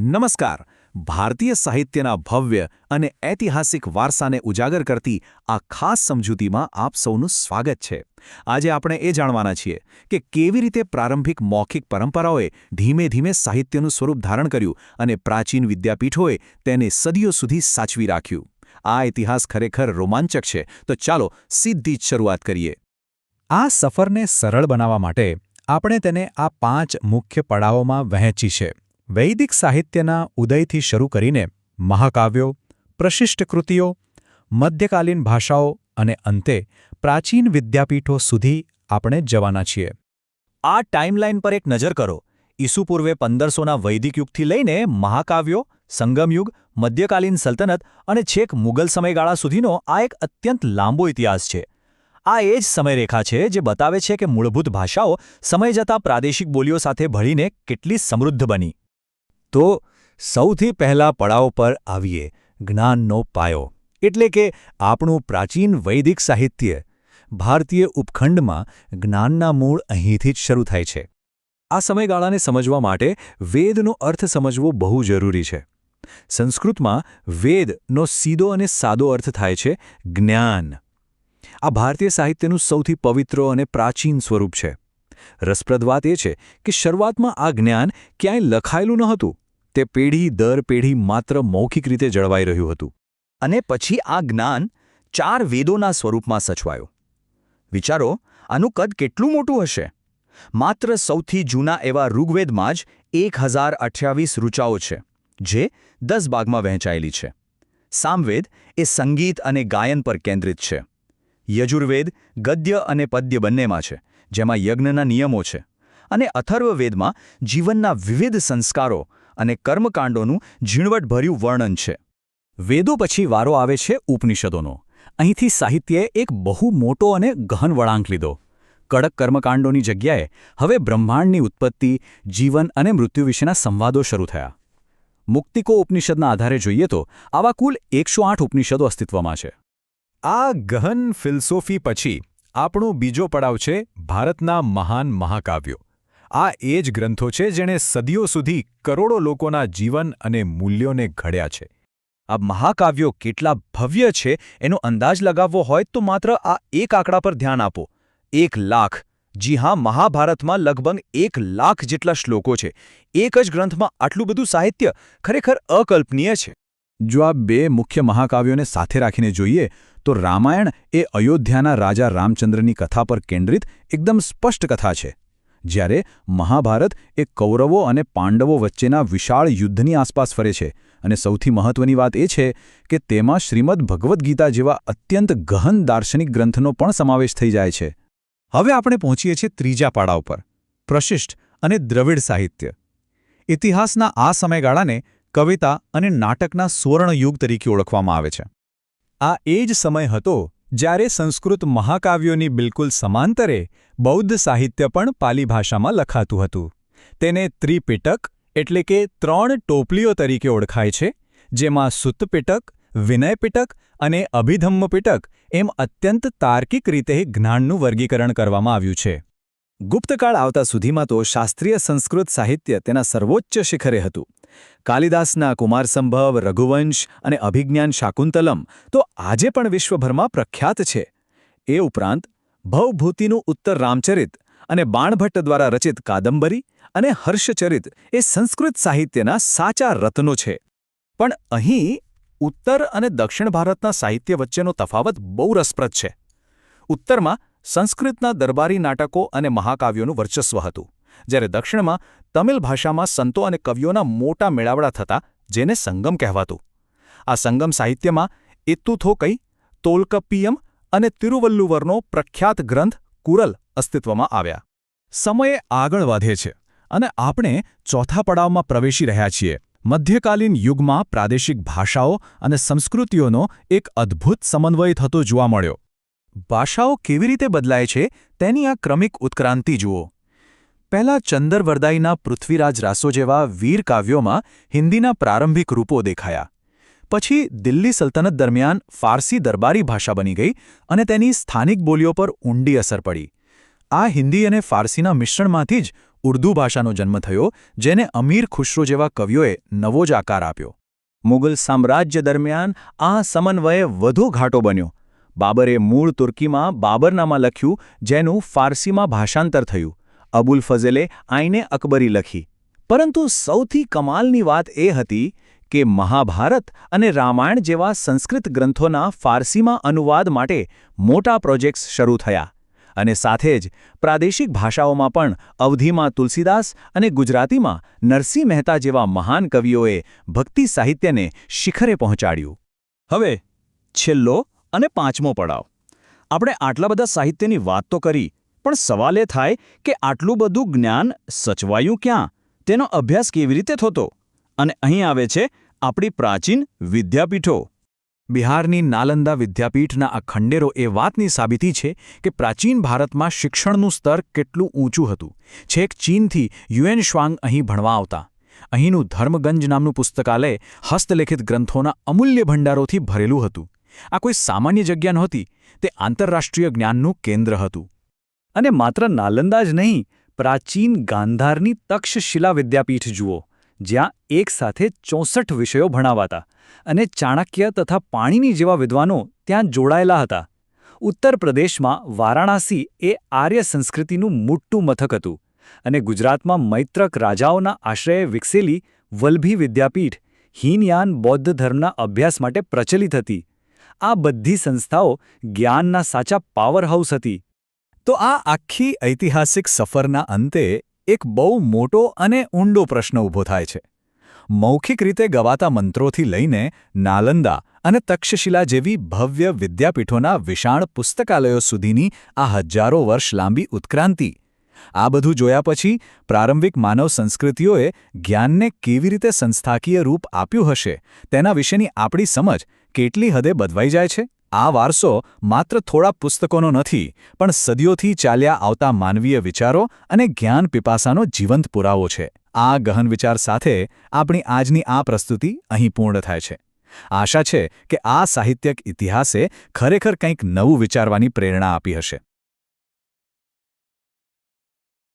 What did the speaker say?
નમસ્કાર. ભારતીય સાહિત્યના ભવ્ય અને ઐતિહાસિક વારસાને ઉજાગર કરતી આ ખાસ સમજૂતીમાં આપ સૌનું સ્વાગત છે. આજે આપણે એ જાણવાના છીએ કે કેવી રીતે પ્રારંભિક મૌખિક પરંપરાઓએ ધીમે ધીમે સાહિત્યનું સ્વરૂપ ધારણ કર્યું અને પ્રાચીન વિદ્યાપીઠોએ તેને સદીઓ સુધી સાચવી રાખ્યું. આ ઇતિહાસ ખરેખર રોમાંચક છે, તો ચાલો સીધી જ શરૂઆત કરીએ. આ સફરને સરળ બનાવવા માટે આપણે તેને આ 5 મુખ્ય પડાવોમાં વહેંચી છે. વૈદિક સાહિત્યના ઉદયથી શરૂ કરીને મહાકાવ્યો, પ્રશિષ્ટ કૃતિઓ, મધ્યકાલીન ભાષાઓ અને અંતે પ્રાચીન વિદ્યાપીઠો સુધી આપણે જવાના છીએ. આ ટાઈમલાઈન પર એક નજર કરો. ઈસુપૂર્વે 1500ના વૈદિક યુગથી લઈને મહાકાવ્યો, સંગમયુગ, મધ્યકાલીન સલ્તનત અને છેક મુગલ સમયગાળા સુધીનો આ એક અત્યંત લાંબો ઇતિહાસ છે. આ એ જ સમયરેખા છે જે બતાવે છે કે મૂળભૂત ભાષાઓ સમય જતાં પ્રાદેશિક બોલીઓ સાથે ભળીને કેટલી સમૃદ્ધ બની. તો સૌથી પહેલા પડાવ પર આવીએ, જ્ઞાનનો પાયો. એટલે કે આપણું પ્રાચીન વૈદિક સાહિત્ય. ભારતીય ઉપખંડમાં જ્ઞાનના મૂળ અહીંથી જ શરૂ થાય છે. આ સમયગાળાને સમજવા માટે વેદનો અર્થ સમજવો બહુ જરૂરી છે. સંસ્કૃતમાં વેદનો સીધો અને સાદો અર્થ થાય છે જ્ઞાન. આ ભારતીય સાહિત્યનું સૌથી પવિત્ર અને પ્રાચીન સ્વરૂપ છે. રસપ્રદ વાત એ છે કે શરૂઆતમાં આ જ્ઞાન ક્યાંય લખાયેલું ન હતું. તે પેઢી દર પેઢી માત્ર મૌખિક રીતે જળવાઈ રહ્યું હતું. અને પછી આ જ્ઞાન 4 વેદોના સ્વરૂપમાં સચવાયું. વિચારો, આનું કદ કેટલું મોટું હશે? માત્ર સૌથી જૂના એવા ઋગ્વેદમાં જ 1028 ઋચાઓ છે, જે 10 ભાગમાં વહેંચાયેલી છે. સામવેદ એ સંગીત અને ગાયન પર કેન્દ્રિત છે. યજુર્વેદ ગદ્ય અને પદ્ય બંનેમાં છે, જેમાં યજ્ઞના નિયમો છે. અને અથર્વવેદમાં જીવનના વિવિધ સંસ્કારો અને કર્મકાંડોનું ઝીણવટભર્યું વર્ણન છે. વેદો પછી વારો આવે છે ઉપનિષદોનો. અહીંથી સાહિત્યએ એક બહુ મોટો અને ગહન વળાંક લીધો. કડક કર્મકાંડોની જગ્યાએ હવે બ્રહ્માંડની ઉત્પત્તિ, જીવન અને મૃત્યુ વિશેના સંવાદો શરૂ થયા. મુક્તિકો ઉપનિષદના આધારે જોઈએ તો આવા કુલ 108 ઉપનિષદો અસ્તિત્વમાં છે. આ ગહન ફિલસોફી પછી આપણો બીજો પડાવ છે ભારતના મહાન મહાકાવ્યો. આ એ જ ગ્રંથો છે જેણે સદીઓ સુધી કરોડો લોકોના જીવન અને મૂલ્યોને ઘડ્યા છે. આ મહાકાવ્યો કેટલા ભવ્ય છે એનો અંદાજ લગાવવો હોય તો માત્ર આ એક આંકડા પર ધ્યાન આપો. 1 લાખ. જી હા, મહાભારતમાં લગભગ 1 લાખ જેટલા શ્લોકો છે. એક જ ગ્રંથમાં આટલું બધું સાહિત્ય ખરેખર અકલ્પનીય છે. જો આ 2 મુખ્ય મહાકાવ્યોને સાથે રાખીને જોઈએ તો રામાયણ એ અયોધ્યાના રાજા રામચંદ્રની કથા પર કેન્દ્રિત એકદમ સ્પષ્ટ કથા છે, જ્યારે મહાભારત એ કૌરવો અને પાંડવો વચ્ચેના વિશાળ યુદ્ધની આસપાસ ફરે છે. અને સૌથી મહત્વની વાત એ છે કે તેમાં શ્રીમદ્ ભગવદ્ ગીતા જેવા અત્યંત ગહન દાર્શનિક ગ્રંથનો પણ સમાવેશ થઈ જાય છે. હવે આપણે પહોંચીએ છીએ ત્રીજા પડાવ પર, પ્રશિષ્ટ અને દ્રવિડ સાહિત્ય. ઇતિહાસના આ સમયગાળાને કવિતા અને નાટકના સુવર્ણયુગ તરીકે ઓળખવામાં આવે છે. આ એ જ સમય હતો જ્યારે સંસ્કૃત મહાકાવ્યોની બિલકુલ સમાંતરે બૌદ્ધ સાહિત્ય પણ પાલી ભાષામાં લખાતું હતું. તેને ત્રિપિટક એટલે કે 3 ટોપલીઓ તરીકે ઓળખાય છે, જેમાં સુત્તપિટક, વિનયપિટક અને અભિધમ્મપિટક એમ અત્યંત તાર્કિક રીતે જ્ઞાનનું વર્ગીકરણ કરવામાં આવ્યું છે. ગુપ્તકાળ આવતા સુધીમાં તો શાસ્ત્રીય સંસ્કૃત સાહિત્ય તેના સર્વોચ્ચ શિખરે હતું. કાલિદાસના કુમારસંભવ, રઘુવંશ અને અભિજ્ઞાન શાકુંતલમ તો આજે પણ વિશ્વભરમાં પ્રખ્યાત છે. એ ઉપરાંત ભવભૂતિનું ઉત્તર રામચરિત અને બાણભટ્ટ દ્વારા રચિત કાદંબરી અને હર્ષચરિત એ સંસ્કૃત સાહિત્યના સાચા રત્નો છે. પણ અહીં ઉત્તર અને દક્ષિણ ભારતના સાહિત્ય વચ્ચેનો તફાવત બહુ રસપ્રદ છે. ઉત્તરમાં સંસ્કૃતના દરબારી નાટકો અને મહાકાવ્યોનું વર્ચસ્વ હતું, જ્યારે દક્ષિણમાં તમિલ ભાષામાં સંતો અને કવિઓના મોટા મેળાવડા થતા, જેને સંગમ કહેવાતું. આ સંગમ સાહિત્યમાં ઇત્તુથોકઈ, તોલ્કપ્પિયમ અને તિરુવલ્લુવરનો પ્રખ્યાત ગ્રંથ કુરલ અસ્તિત્વમાં આવ્યા. સમય આગળ વધે છે અને આપણે ચોથા પડાવમાં પ્રવેશી રહ્યા છીએ. મધ્યકાલીન યુગમાં પ્રાદેશિક ભાષાઓ અને સંસ્કૃતિઓનો એક અદ્ભુત સમન્વય થતો જોવા મળ્યો. ભાષાઓ કેવી રીતે બદલાય છે તેની આ ક્રમિક ઉત્ક્રાંતિ જુઓ. પહેલાં ચંદરવરદાઈના પૃથ્વીરાજ રાસો જેવા વીર કાવ્યોમાં હિન્દીના પ્રારંભિક રૂપો દેખાયા. પછી દિલ્હી સલ્તનત દરમિયાન ફારસી દરબારી ભાષા બની ગઈ અને તેની સ્થાનિક બોલીઓ પર ઊંડી અસર પડી. આ હિન્દી અને ફારસીના મિશ્રણમાંથી જ ઉર્દૂ ભાષાનો જન્મ થયો, જેને અમીર ખુશરો જેવા કવિઓએ નવો જ આકાર આપ્યો. મુગલ સામ્રાજ્ય દરમિયાન આ સમન્વય વધુ ઘાટો બન્યો. બાબરે મૂળ તુર્કીમાં બાબરનામા લખ્યું, જેનું ફારસીમાં ભાષાંતર થયું. અબુલ ફઝલે આઈને અકબરી લખી. પરંતુ સૌથી કમાલની વાત એ હતી કે મહાભારત અને રામાયણ જેવા સંસ્કૃત ગ્રંથોના ફારસીમાં અનુવાદ માટે મોટા પ્રોજેક્ટ્સ શરૂ થયા. અને સાથે જ પ્રાદેશિક ભાષાઓમાં પણ અવધીમાં તુલસીદાસ અને ગુજરાતીમાં નરસિંહ મહેતા જેવા મહાન કવિઓએ ભક્તિ સાહિત્યને શિખરે પહોંચાડ્યું. હવે છેલ્લો અને પાંચમો પડાવ. આપણે આટલા બધા સાહિત્યની વાત તો કરી, પણ સવાલ એ થાય કે આટલું બધું જ્ઞાન સચવાયું ક્યાં? તેનો અભ્યાસ કેવી રીતે થતો? અને અહીં આવે છે આપણી પ્રાચીન વિદ્યાપીઠો. બિહારની નાલંદા વિદ્યાપીઠના આ ખંડેરો એ વાતની સાબિતી છે કે પ્રાચીન ભારતમાં શિક્ષણનું સ્તર કેટલું ઊંચું હતું. છેક ચીનથી યુએન શ્વાંગ અહીં ભણવા આવતા. અહીંનું ધર્મગંજ નામનું પુસ્તકાલય હસ્તલેખિત ગ્રંથોના અમૂલ્ય ભંડારોથી ભરેલું હતું. આ કોઈ સામાન્ય જગ્યા નહોતી, તે આંતરરાષ્ટ્રીય જ્ઞાનનું કેન્દ્ર હતું. અને માત્ર નાલંદા જ નહીં, પ્રાચીન ગાંધારની તક્ષશિલા વિદ્યાપીઠ જુઓ, જ્યાં એકસાથે 64 વિષયો ભણાવાતા અને ચાણક્ય તથા પાણીની જેવા વિદ્વાનો ત્યાં જોડાયેલા હતા. ઉત્તર પ્રદેશમાં વારાણસી એ આર્ય સંસ્કૃતિનું મોટું મથક હતું અને ગુજરાતમાં મૈત્રક રાજાઓના આશ્રયે વિકસેલી વલ્લભી વિદ્યાપીઠ હીનયાન બૌદ્ધ ધર્મના અભ્યાસ માટે પ્રચલિત હતી. આ બધી સંસ્થાઓ જ્ઞાનના સાચા પાવરહાઉસ હતી. તો આ આખી ઐતિહાસિક સફરના અંતે એક બહુ મોટો અને ઊંડો પ્રશ્ન ઊભો થાય છે. મૌખિક રીતે ગવાતા મંત્રોથી લઈને નાલંદા અને તક્ષશિલા જેવી ભવ્ય વિદ્યાપીઠોના વિશાળ પુસ્તકાલયો સુધીની આ હજારો વર્ષ લાંબી ઉત્ક્રાંતિ. આ બધું જોયા પછી પ્રારંભિક માનવ સંસ્કૃતિઓએ જ્ઞાનને કેવી રીતે સંસ્થાકીય રૂપ આપ્યું હશે, તેના વિશેની આપણી સમજ કેટલી હદે બદલાઈ જાય છે. આ વારસો માત્ર થોડા પુસ્તકોનો નથી, પણ સદીઓથી ચાલ્યા આવતા માનવીય વિચારો અને જ્ઞાન પીપાસાનો જીવંત પુરાવો છે. આ ગહન વિચાર સાથે આપણી આજની આ પ્રસ્તુતિ અહીં પૂર્ણ થાય છે. આશા છે કે આ સાહિત્યિક ઇતિહાસે ખરેખર કંઈક નવું વિચારવાની પ્રેરણા આપી હશે.